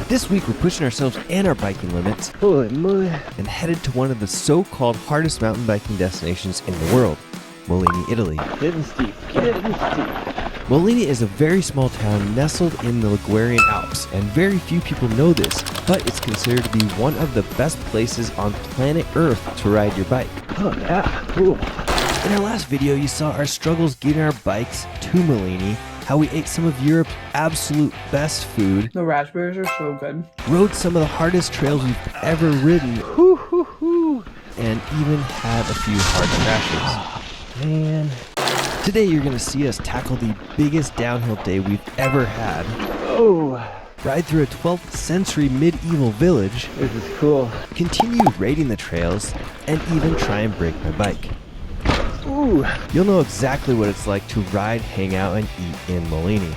This week we're pushing ourselves and our biking limits. Holy moly. And headed to one of the so-called hardest mountain biking destinations in the world, Molini, Italy. Getting steep, getting steep. Molini is a very small town nestled in the Ligurian Alps, and very few people know this, but it's considered to be one of the best places on planet Earth to ride your bike. Oh yeah, cool. In our last video, you saw our struggles getting our bikes to Molini, how we ate some of Europe's absolute best food. The raspberries are so good. Rode some of the hardest trails we've ever ridden. And even had a few hard crashes. Man. Today you're going to see us tackle the biggest downhill day we've ever had. Oh. Ride through a 12th century medieval village. This is cool. Continue raiding the trails, and even try and break my bike. Ooh. You'll know exactly what it's like to ride, hang out, and eat in Molini.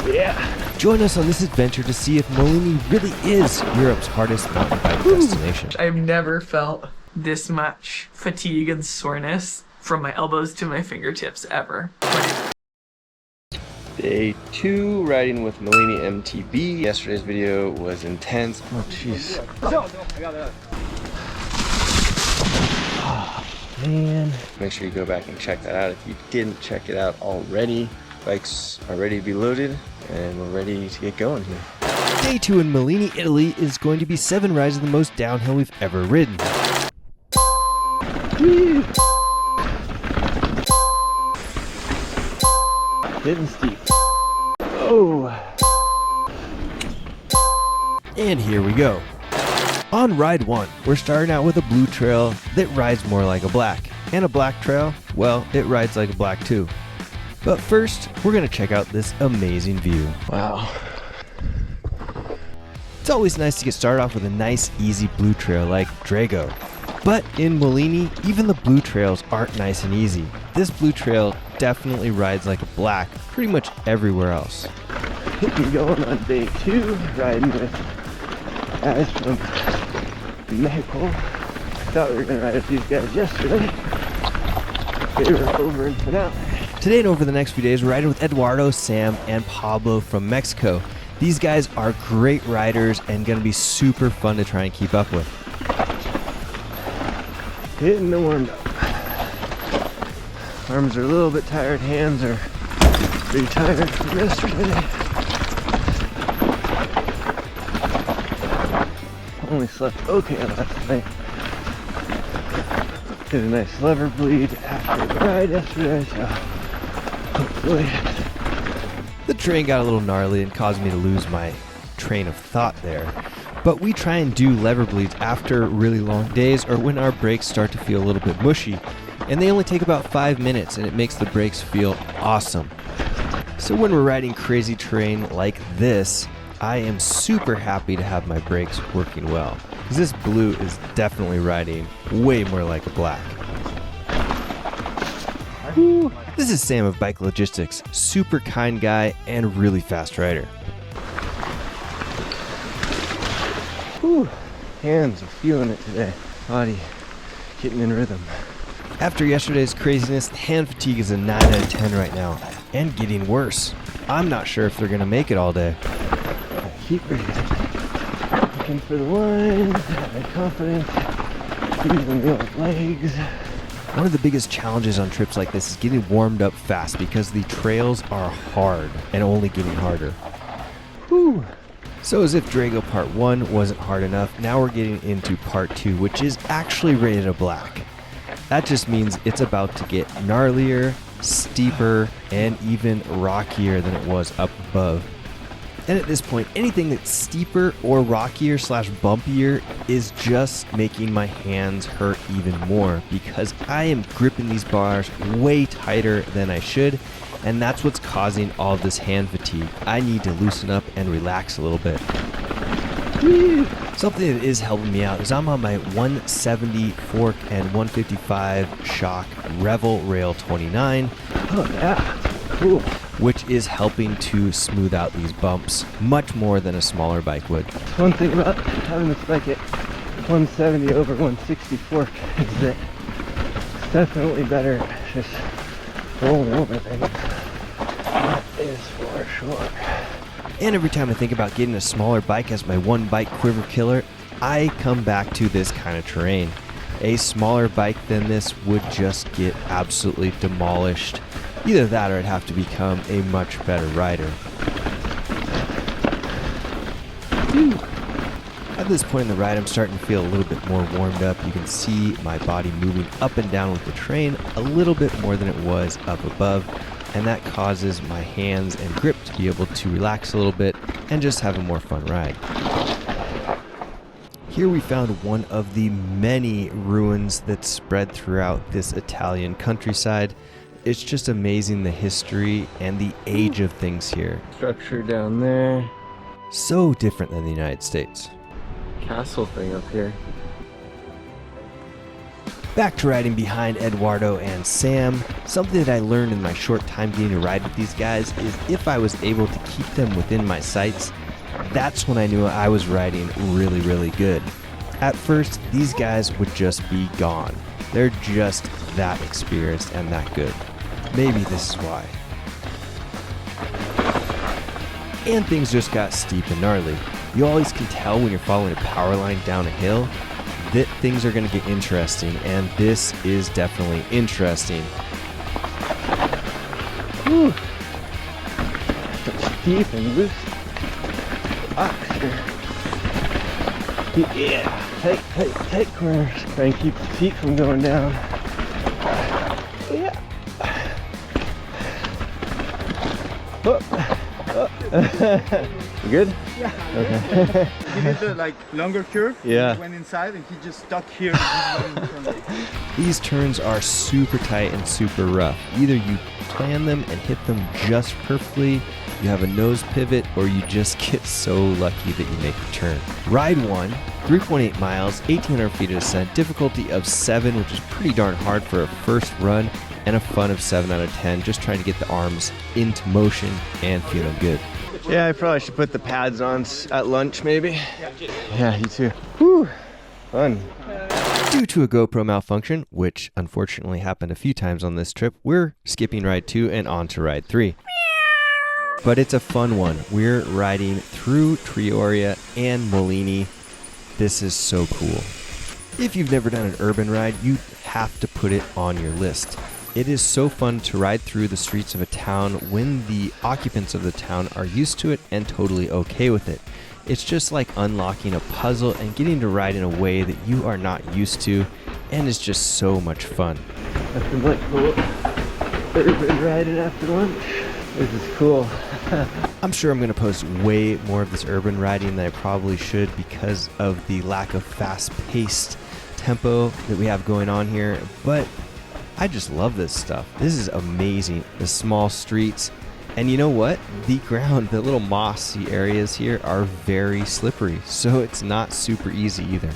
Yeah. Join us on this adventure to see if Molini really is Europe's hardest mountain bike destination. I've never felt this much fatigue and soreness from my elbows to my fingertips ever. Day 2, riding with Molini MTB. Yesterday's video was intense. Oh, jeez. Oh, man. Make sure you go back and check that out if you didn't check it out already. Bikes are ready to be loaded, and we're ready to get going here. Day 2 in Molini, Italy is going to be 7 rides of the most downhill we've ever ridden. Woo. Getting steep. Oh. And here we go. On ride 1, we're starting out with a blue trail that rides more like a black. And a black trail, well, it rides like a black too. But first, we're going to check out this amazing view. Wow. It's always nice to get started off with a nice, easy blue trail like Drego. But in Molini, even the blue trails aren't nice and easy. This blue trail definitely rides like a black pretty much everywhere else. We're going on day 2, riding with guys from Mexico. I thought we were going to ride with these guys yesterday. They were over in Panda. Today and over the next few days, we're riding with Eduardo, Sam, and Pablo from Mexico. These guys are great riders and going to be super fun to try and keep up with. Hitting the warm up. Arms are a little bit tired, hands are pretty tired from yesterday. Only slept okay last night. Did a nice lever bleed after the ride yesterday, so hopefully. The terrain got a little gnarly and caused me to lose my train of thought there. But we try and do lever bleeds after really long days or when our brakes start to feel a little bit mushy. And they only take about 5 minutes, and it makes the brakes feel awesome. So when we're riding crazy terrain like this, I am super happy to have my brakes working well, because this blue is definitely riding way more like a black. Woo. This is Sam of Bike Logistics, super kind guy and really fast rider. Whew. Hands are feeling it today. Body getting in rhythm. After yesterday's craziness, hand fatigue is a 9 out of 10 right now, and getting worse. I'm not sure if they're going to make it all day. Keep breathing. Looking for the lines, having confidence, using the old legs. One of the biggest challenges on trips like this is getting warmed up fast because the trails are hard and only getting harder. Whew. So as if Drego Part 1 wasn't hard enough, now we're getting into Part 2, which is actually rated a black. That just means it's about to get gnarlier, steeper, and even rockier than it was up above. And at this point, anything that's steeper or rockier / bumpier is just making my hands hurt even more because I am gripping these bars way tighter than I should, and that's what's causing all this hand fatigue. I need to loosen up and relax a little bit. Something that is helping me out is I'm on my 170 fork and 155 shock Revel Rail 29. Oh yeah, cool. Which is helping to smooth out these bumps much more than a smaller bike would. One thing about having this bike at 170 over 160 fork is that it's definitely better just rolling over things. That is for sure. And every time I think about getting a smaller bike as my one bike quiver killer, I come back to this kind of terrain. A smaller bike than this would just get absolutely demolished. Either that or I'd have to become a much better rider. At this point in the ride, I'm starting to feel a little bit more warmed up. You can see my body moving up and down with the terrain a little bit more than it was up above, and that causes my hands and grip to be able to relax a little bit and just have a more fun ride. Here we found one of the many ruins that spread throughout this Italian countryside. It's just amazing the history and the age of things here. Structure down there. So different than the United States. Castle thing up here. Back to riding behind Eduardo and Sam. Something that I learned in my short time getting to ride with these guys is if I was able to keep them within my sights, that's when I knew I was riding really, really good. At first, these guys would just be gone. They're just that experienced and that good. Maybe this is why. And things just got steep and gnarly. You always can tell when you're following a power line down a hill that things are going to get interesting, and this is definitely interesting. Whew. Steep and loose. Yeah, tight corners. Try and keep the feet from going down. Yeah. You good? Yeah. Okay. He did the longer curve. Yeah. He went inside and he just stuck here. These turns are super tight and super rough. Either you plan them and hit them just perfectly, you have a nose pivot, or you just get so lucky that you make the turn. Ride 1, 3.8 miles, 1,800 feet of descent, difficulty of 7, which is pretty darn hard for a first run, and a fun of 7 out of 10, just trying to get the arms into motion and feeling good. Yeah, I probably should put the pads on at lunch maybe. Yeah, you too. Whew, fun. Due to a GoPro malfunction, which unfortunately happened a few times on this trip, we're skipping ride 2 and on to ride 3. But it's a fun one. We're riding through Triora and Molini. This is so cool. If you've never done an urban ride, you have to put it on your list. It is so fun to ride through the streets of a town when the occupants of the town are used to it and totally okay with it. It's just like unlocking a puzzle and getting to ride in a way that you are not used to, and it's just so much fun. After lunch, urban riding after lunch. This is cool. I'm sure I'm going to post way more of this urban riding than I probably should because of the lack of fast-paced tempo that we have going on here, but I just love this stuff. This is amazing. The small streets. And you know what? The ground, the little mossy areas here are very slippery, so it's not super easy either.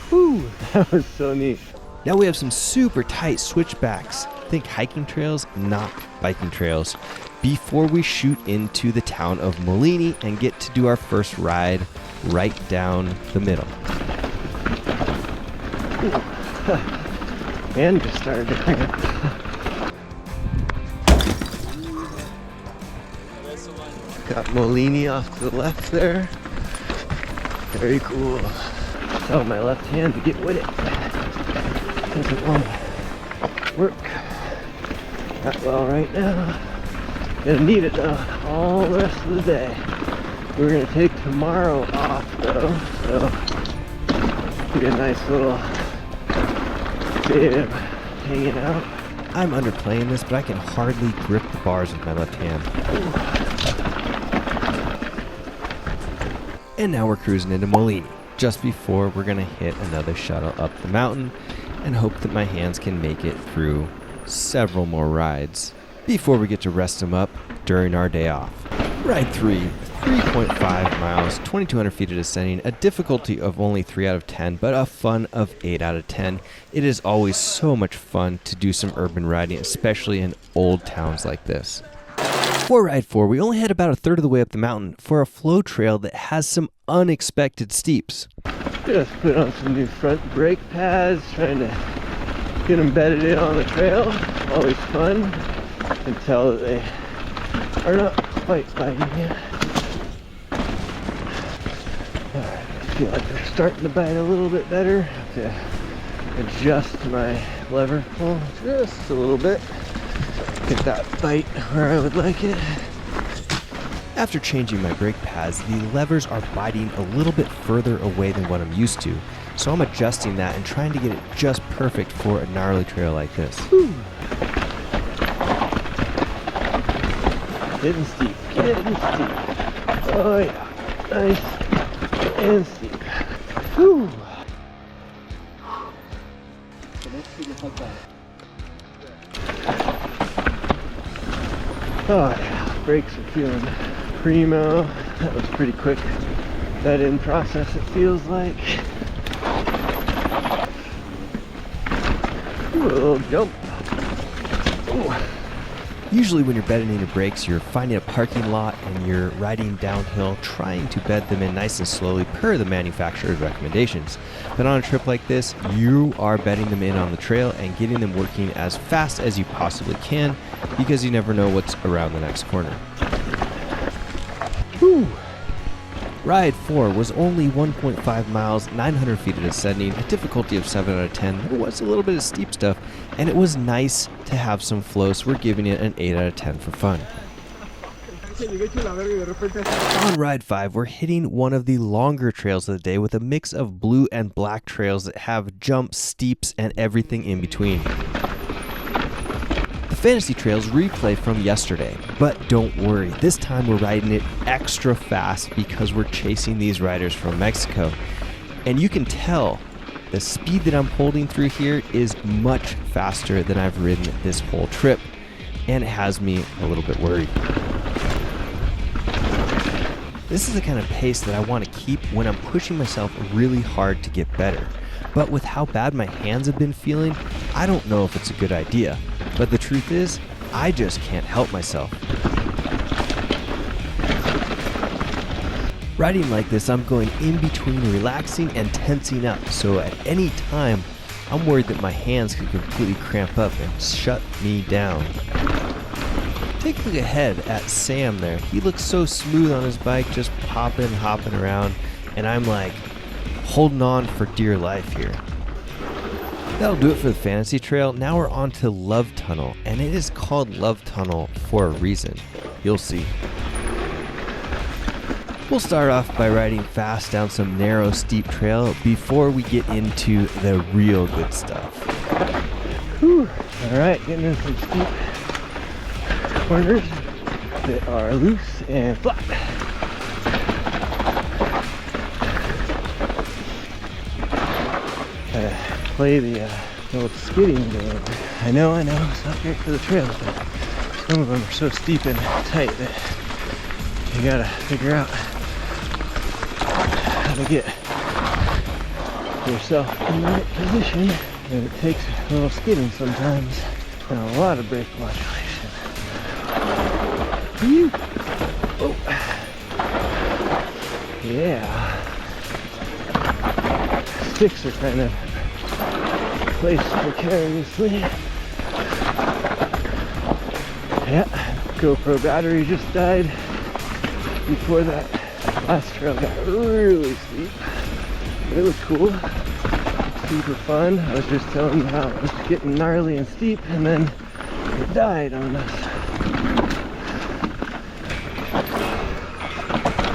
Whew, that was so neat. Now we have some super tight switchbacks. Think hiking trails, not biking trails. Before we shoot into the town of Molini and get to do our first ride right down the middle. And just started to cramp. Got Molini off to the left there. Very cool. Tell my left hand to get with it. Doesn't want to work that well right now. Gonna need it though all the rest of the day. We're gonna take tomorrow off though, so be a nice little day of hanging out. I'm underplaying this, but I can hardly grip the bars with my left hand. And now we're cruising into Molini, just before we're gonna hit another shuttle up the mountain and hope that my hands can make it through several more rides before we get to rest them up during our day off. Ride 3, 3.5 miles, 2,200 feet of descending, a difficulty of only 3 out of 10, but a fun of 8 out of 10. It is always so much fun to do some urban riding, especially in old towns like this. For ride 4, we only had about a third of the way up the mountain for a flow trail that has some unexpected steeps. Just put on some new front brake pads, trying to Get them bedded in on the trail, always fun, until they are not quite biting you. Alright, I feel like they're starting to bite a little bit better. Have to adjust my lever pull just a little bit. Get that bite where I would like it. After changing my brake pads, the levers are biting a little bit further away than what I'm used to. So I'm adjusting that and trying to get it just perfect for a gnarly trail like this. Whew. Getting steep, getting steep. Oh yeah, nice and steep. Whew. Oh yeah, brakes are feeling primo. That was pretty quick. That in process, it feels like. Ooh, a little jump. Ooh. Usually when you're bedding in your brakes, you're finding a parking lot and you're riding downhill trying to bed them in nice and slowly per the manufacturer's recommendations. But on a trip like this, you are bedding them in on the trail and getting them working as fast as you possibly can because you never know what's around the next corner. Whew. Ride 4 was only 1.5 miles, 900 feet of ascending, a difficulty of 7 out of 10. There was a little bit of steep stuff, and it was nice to have some flow, so we're giving it an 8 out of 10 for fun. On Ride 5, we're hitting one of the longer trails of the day with a mix of blue and black trails that have jumps, steeps, and everything in between. The fantasy trails replay from yesterday, but don't worry, this time we're riding it extra fast because we're chasing these riders from Mexico. And you can tell the speed that I'm holding through here is much faster than I've ridden this whole trip, and it has me a little bit worried. This is the kind of pace that I want to keep when I'm pushing myself really hard to get better. But with how bad my hands have been feeling, I don't know if it's a good idea. But the truth is, I just can't help myself. Riding like this, I'm going in between relaxing and tensing up, so at any time, I'm worried that my hands could completely cramp up and shut me down. Take a look ahead at Sam there. He looks so smooth on his bike, just hopping around, and I'm like holding on for dear life here. That'll do it for the fantasy trail. Now we're on to Love Tunnel, and it is called Love Tunnel for a reason. You'll see. We'll start off by riding fast down some narrow, steep trail before we get into the real good stuff. Whew. All right, getting in some steep corners that are loose and flat. Play the old skidding game. I know, it's not great for the trails, but some of them are so steep and tight that you gotta figure out how to get yourself in the right position, and it takes a little skidding sometimes and a lot of brake modulation. Oh. Yeah. Sticks are kind of placed precariously. Yeah, GoPro battery just died before that last trail got really steep. But it was cool, super fun. I was just telling you how it was getting gnarly and steep, and then it died on us.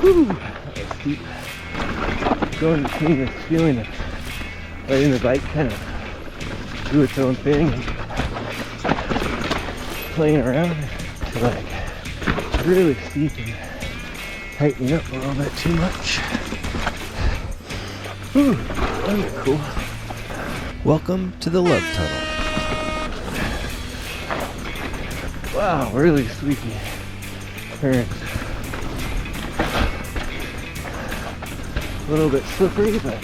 Whew, that was steep. Going between this feeling of letting the bike kind of do its own thing and playing around to like really steep and tightening up a little bit too much. Whew, that was cool. Welcome to the Love Tunnel. Wow, really sweepy turns. A little bit slippery, but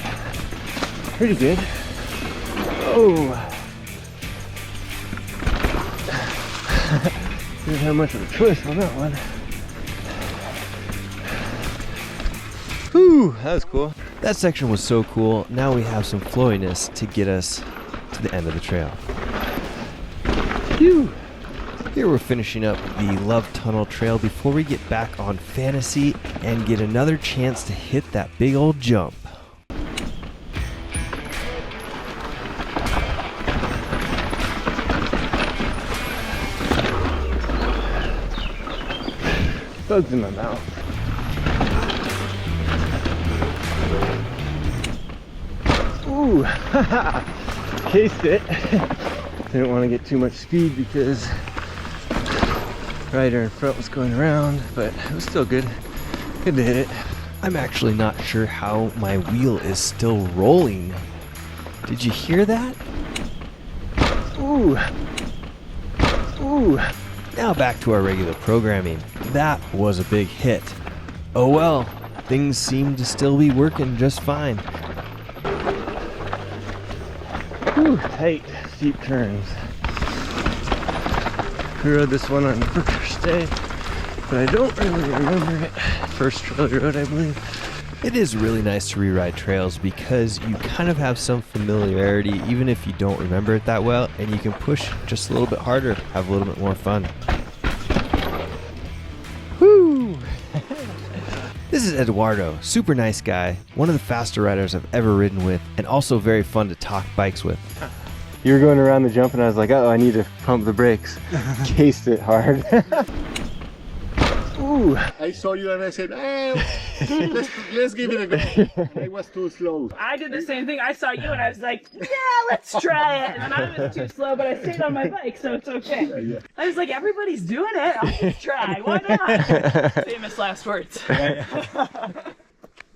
pretty good. Oh! Didn't have much of a choice on that one. Whew, that was cool. That section was so cool. Now we have some flowiness to get us to to the end of the trail. Phew. Here we're finishing up the Love Tunnel Trail before we get back on Fantasy and get another chance to hit that big old jump. Bugs in my mouth. Ooh, haha, cased it. Didn't want to get too much speed because rider in front was going around, but it was still good. Good to hit it. I'm actually not sure how my wheel is still rolling. Did you hear that? Ooh. Ooh. Now back to our regular programming. That was a big hit. Oh well, things seem to still be working just fine. Ooh, tight, steep turns. We rode this one on the first day, but I don't really remember it. First trail we rode, I believe. It is really nice to reride trails because you kind of have some familiarity even if you don't remember it that well, and you can push just a little bit harder, have a little bit more fun. Woo! This is Eduardo, super nice guy, one of the faster riders I've ever ridden with, and also very fun to talk bikes with. You were going around the jump and I was like, oh, I need to pump the brakes. Cased it hard. Ooh. I saw you and I said, let's give it a go. I was too slow. I did the same thing. I saw you and I was like, yeah, let's try it. And I was too slow, but I stayed on my bike, so it's okay. I was like, everybody's doing it. I'll just try. Why not? Famous last words.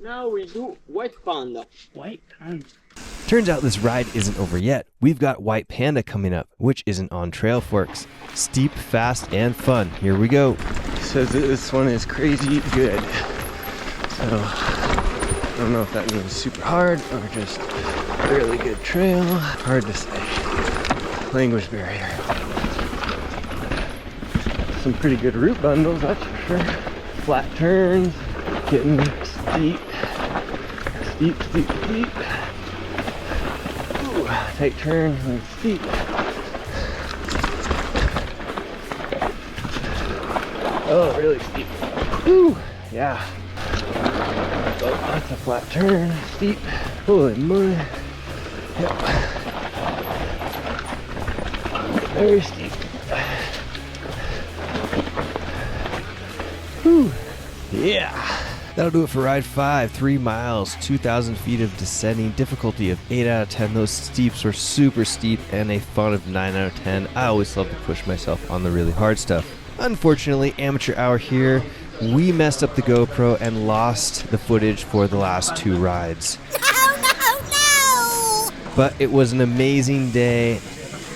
Now we do white panda. White panda. Turns out this ride isn't over yet. We've got White Panda coming up, which isn't on Trail Forks. Steep, fast, and fun. Here we go. Says that this one is crazy good. So, I don't know if that means super hard or just a really good trail. Hard to say. Language barrier. Some pretty good route bundles, that's for sure. Flat turns, getting steep. Steep, steep, steep. Ooh, tight turn and steep. Oh, really steep. Ooh, yeah. Oh, that's a flat turn, steep. Holy moly. Yep. Very steep. Whew. Yeah. That'll do it for Ride 5, 3 miles, 2,000 feet of descending, difficulty of 8 out of 10. Those steeps were super steep and a fun of 9 out of 10. I always love to push myself on the really hard stuff. Unfortunately, amateur hour here, we messed up the GoPro and lost the footage for the last 2 rides. No! But it was an amazing day,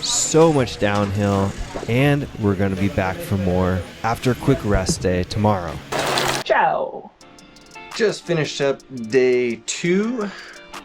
so much downhill, and we're going to be back for more after a quick rest day tomorrow. Ciao. Just finished up day 2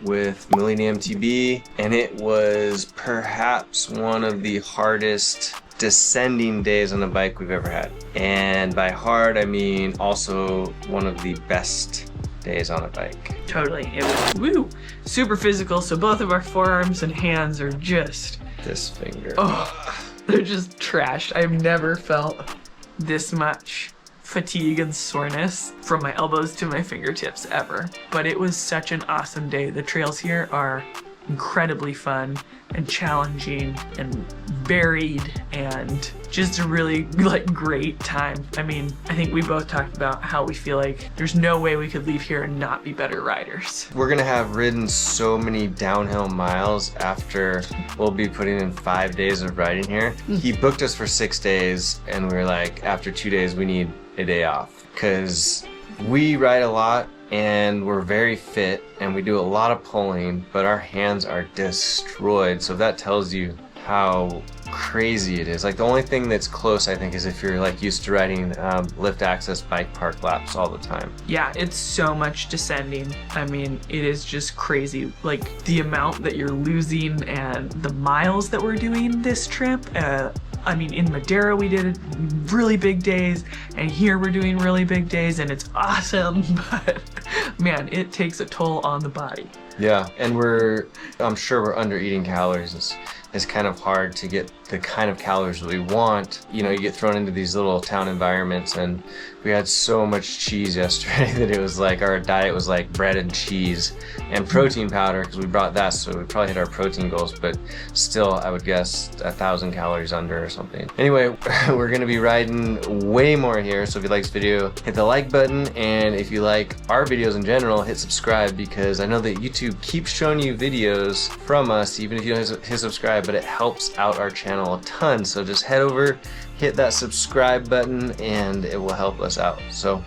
with Molini MTB, and it was perhaps one of the hardest descending days on a bike we've ever had. And by hard, I mean also one of the best days on a bike. Totally. It was super physical, so both of our forearms and hands are just, This finger. oh, they're just trashed. I've never felt this much fatigue and soreness from my elbows to my fingertips ever. But it was such an awesome day. The trails here are incredibly fun and challenging and varied and just a really great time. I mean, I think we both talked about how we feel like there's no way we could leave here and not be better riders. We're gonna have ridden so many downhill miles after we'll be putting in 5 days of riding here. He booked us for 6 days and we were like, after 2 days we need a day off because we ride a lot and we're very fit and we do a lot of pulling, but our hands are destroyed. So that tells you how crazy it is. Like the only thing that's close, I think, is if you're like used to riding lift access bike park laps all the time. Yeah, it's so much descending. I mean, it is just crazy. Like the amount that you're losing and the miles that we're doing this trip. I mean, in Madeira we did really big days, and here we're doing really big days, and it's awesome, but man, it takes a toll on the body. Yeah, and I'm sure we're under eating calories. It's kind of hard to get the kind of calories that we want. You know, you get thrown into these little town environments, and we had so much cheese yesterday that it was like our diet was like bread and cheese and protein powder, because we brought that, so we probably hit our protein goals, but still I would guess 1,000 calories under or something. Anyway, we're gonna be riding way more here, so if you like this video, hit the like button, and if you like our videos in general, hit subscribe, because I know that YouTube keeps showing you videos from us even if you don't hit subscribe, but it helps out our channel a ton. So just head over, hit that subscribe button, and it will help us out. So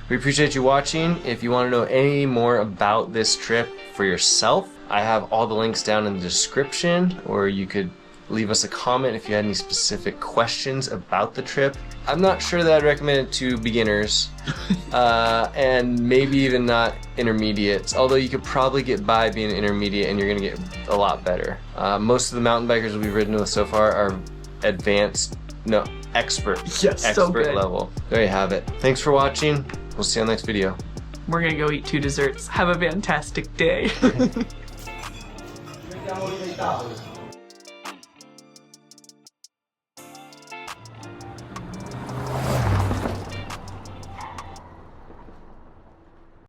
we appreciate you watching. If you want to know any more about this trip for yourself, I have all the links down in the description, or you could leave us a comment if you had any specific questions about the trip. I'm not sure that I'd recommend it to beginners, and maybe even not intermediates, although you could probably get by being an intermediate and you're gonna get a lot better. Most of the mountain bikers we've ridden with so far are expert So good. level. There you have it. Thanks for watching. We'll see you on the next video. We're gonna go eat 2 desserts. Have a fantastic day.